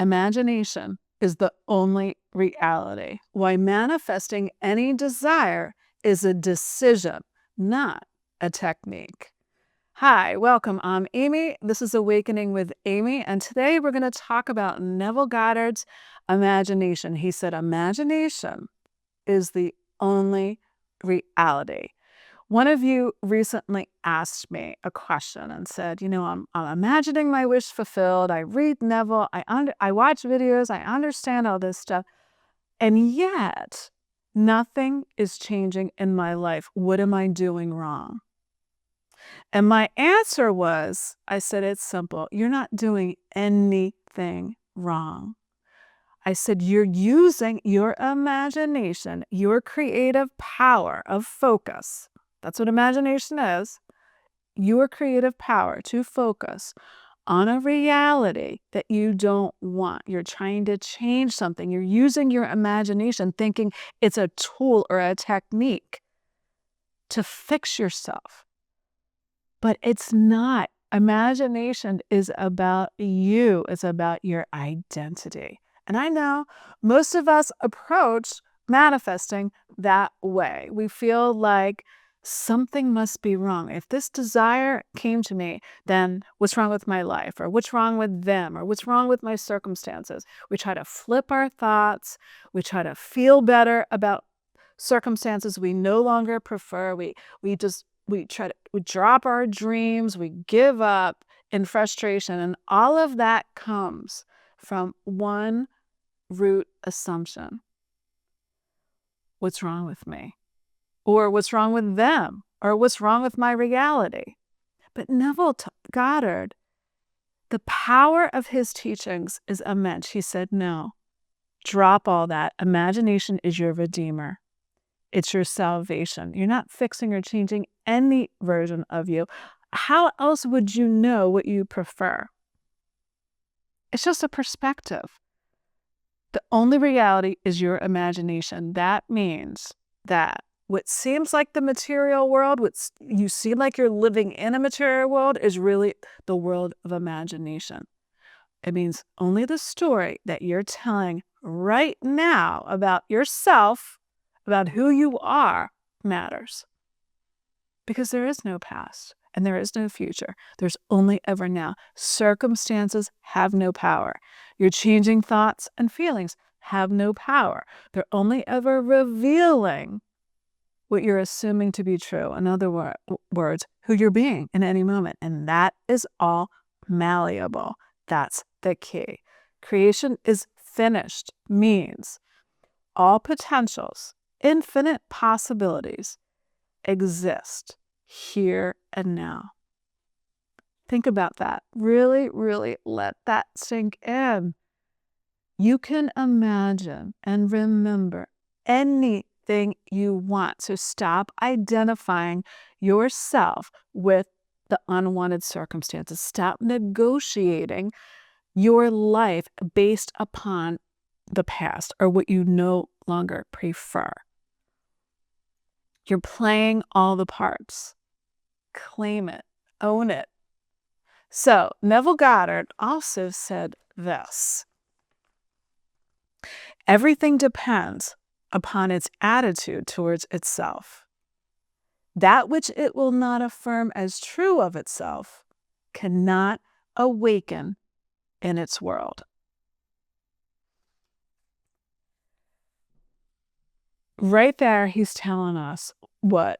Imagination is the only reality. Why manifesting any desire is a decision, not a technique. Hi, welcome. I'm Amy. This is Awakening with Amy, and today we're going to talk about Neville Goddard's imagination. He said, imagination is the only reality. One of you recently asked me a question and said, I'm imagining my wish fulfilled. I read Neville, I watch videos, I understand all this stuff, and yet nothing is changing in my life. What am I doing wrong? And my answer was, I said, it's simple. You're not doing anything wrong. I said, you're using your imagination, your creative power of focus. That's what imagination is. Your creative power to focus on a reality that you don't want. You're trying to change something. You're using your imagination, thinking it's a tool or a technique to fix yourself. But it's not. Imagination is about you. It's about your identity. And I know most of us approach manifesting that way. We feel like something must be wrong. If this desire came to me, then what's wrong with my life? Or what's wrong with them? Or what's wrong with my circumstances? We try to flip our thoughts. We try to feel better about circumstances we no longer prefer. We drop our dreams. We give up in frustration. And all of that comes from one root assumption. What's wrong with me? Or what's wrong with them? Or what's wrong with my reality? But Neville Goddard, the power of his teachings is immense. He said, no, drop all that. Imagination is your redeemer. It's your salvation. You're not fixing or changing any version of you. How else would you know what you prefer? It's just a perspective. The only reality is your imagination. That means that what seems like the material world, what you seem like you're living in a material world, is really the world of imagination. It means only the story that you're telling right now about yourself, about who you are, matters. Because there is no past and there is no future. There's only ever now. Circumstances have no power. Your changing thoughts and feelings have no power. They're only ever revealing what you're assuming to be true. In other words, who you're being in any moment. And that is all malleable. That's the key. Creation is finished means all potentials, infinite possibilities exist here and now. Think about that. Really, really let that sink in. You can imagine and remember anything you want. So stop identifying yourself with the unwanted circumstances. Stop negotiating your life based upon the past or what you no longer prefer. You're playing all the parts. Claim it. Own it. So Neville Goddard also said this: everything depends upon its attitude towards itself. That which it will not affirm as true of itself cannot awaken in its world. Right there, he's telling us what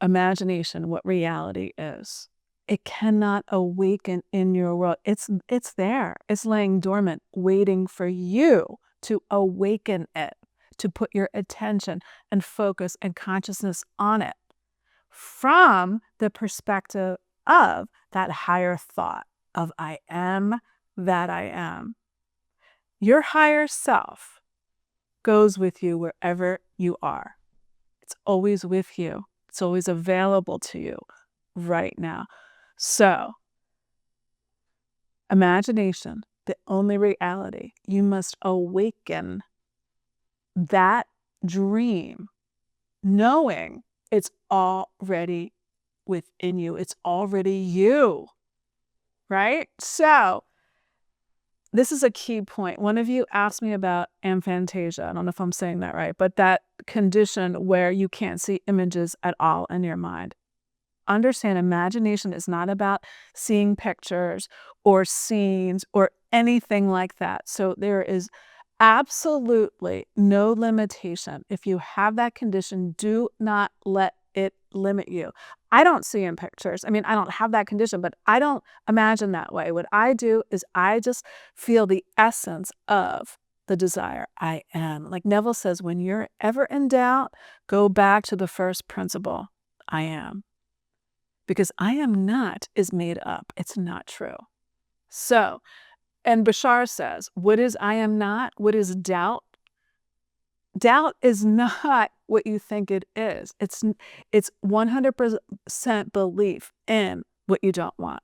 imagination, what reality is. It cannot awaken in your world. It's there. It's laying dormant, waiting for you to awaken it, to put your attention and focus and consciousness on it from the perspective of that higher thought of I am that I am. Your higher self goes with you wherever you are. It's always with you. It's always available to you right now. So, imagination, the only reality. You must awaken that dream, knowing it's already within you. It's already you, right? So, this is a key point. One of you asked me about aphantasia. I don't know if I'm saying that right, but that condition where you can't see images at all in your mind. Understand, imagination is not about seeing pictures or scenes or anything like that. So there is absolutely no limitation. If you have that condition, do not let it limit you. I don't see in pictures. I mean, I don't have that condition, but I don't imagine that way. What I do is I just feel the essence of the desire. I am. Like Neville says, when you're ever in doubt, go back to the first principle. I am. Because I am not is made up. It's not true. So, and Bashar says, what is I am not? What is doubt? Doubt is not what you think it is. It's 100% belief in what you don't want.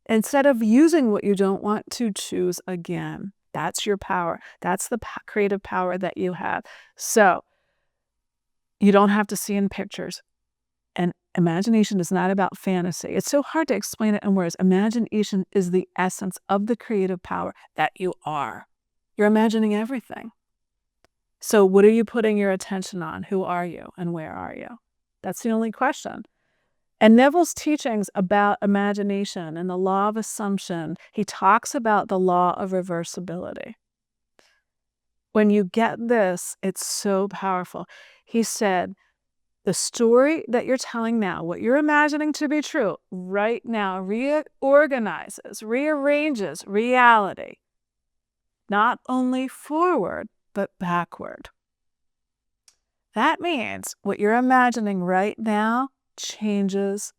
Instead of using what you don't want to choose again. That's your power. That's the creative power that you have. So, you don't have to see in pictures. And imagination is not about fantasy. It's so hard to explain it in words. Imagination is the essence of the creative power that you are. You're imagining everything. So what are you putting your attention on? Who are you and where are you? That's the only question. And Neville's teachings about imagination and the law of assumption, he talks about the law of reversibility. When you get this, it's so powerful. He said, the story that you're telling now, what you're imagining to be true right now, reorganizes, rearranges reality, not only forward, but backward. That means what you're imagining right now changes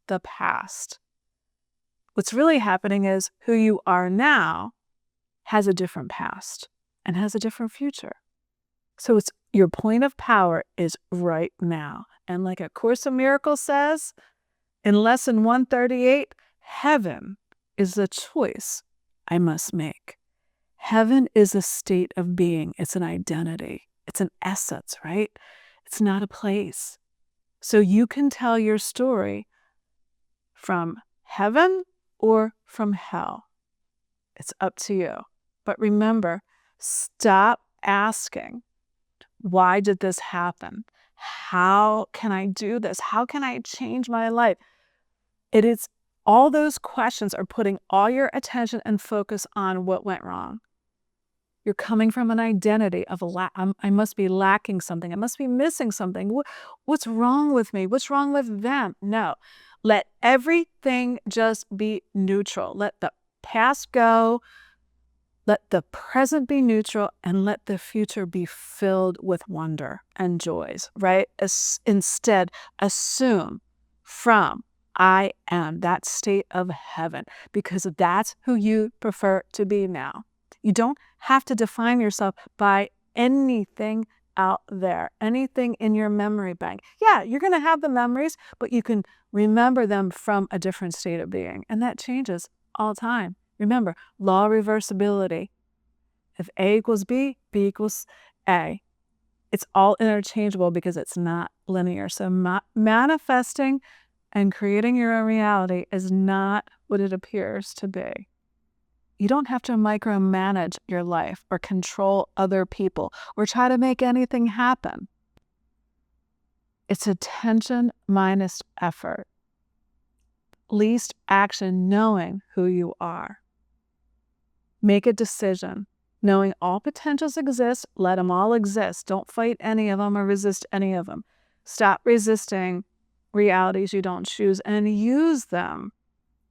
the past. What's really happening is who you are now has a different past and has a different future. So it's your point of power is right now. And like A Course in Miracles says, in lesson 138, heaven is a choice I must make. Heaven is a state of being. It's an identity. It's an essence, right? It's not a place. So you can tell your story from heaven or from hell. It's up to you. But remember, stop asking, why did this happen? How can I do this? How can I change my life? It is all those questions are putting all your attention and focus on what went wrong. You're coming from an identity of I must be lacking something. I must be missing something. What's wrong with me? What's wrong with them? No. Let everything just be neutral. Let the past go. Let the present be neutral and let the future be filled with wonder and joys, right? Instead, assume from I am, that state of heaven, because that's who you prefer to be now. You don't have to define yourself by anything out there, anything in your memory bank. Yeah, you're going to have the memories, but you can remember them from a different state of being. And that changes all the time. Remember, law of reversibility. If A equals B, B equals A. It's all interchangeable because it's not linear. So manifesting and creating your own reality is not what it appears to be. You don't have to micromanage your life or control other people or try to make anything happen. It's attention minus effort. Least action, knowing who you are. Make a decision. Knowing all potentials exist, let them all exist. Don't fight any of them or resist any of them. Stop resisting realities you don't choose and use them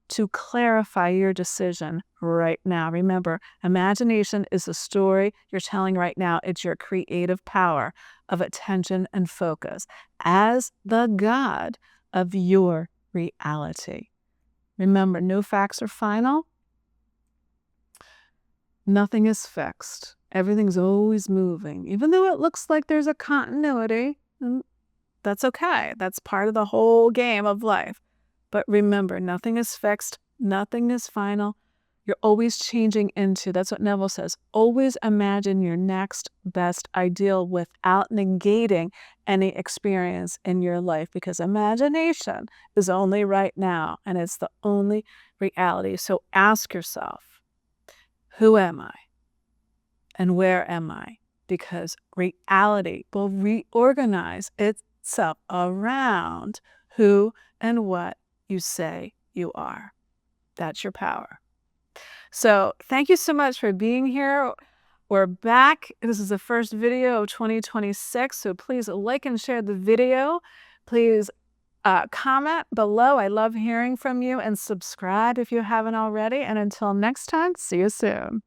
to clarify your decision right now. Remember, imagination is the story you're telling right now. It's your creative power of attention and focus as the God of your reality. Remember, no facts are final. Nothing is fixed. Everything's always moving. Even though it looks like there's a continuity, that's okay. That's part of the whole game of life. But remember, nothing is fixed. Nothing is final. You're always changing into, that's what Neville says, always imagine your next best ideal without negating any experience in your life, because imagination is only right now and it's the only reality. So ask yourself, Who am I? And where am I? Because reality will reorganize itself around who and what you say you are. That's your power. So thank you so much for being here. We're back. This is the first video of 2026, so please like and share the video. Please comment below. I love hearing from you, and subscribe if you haven't already. And until next time, see you soon.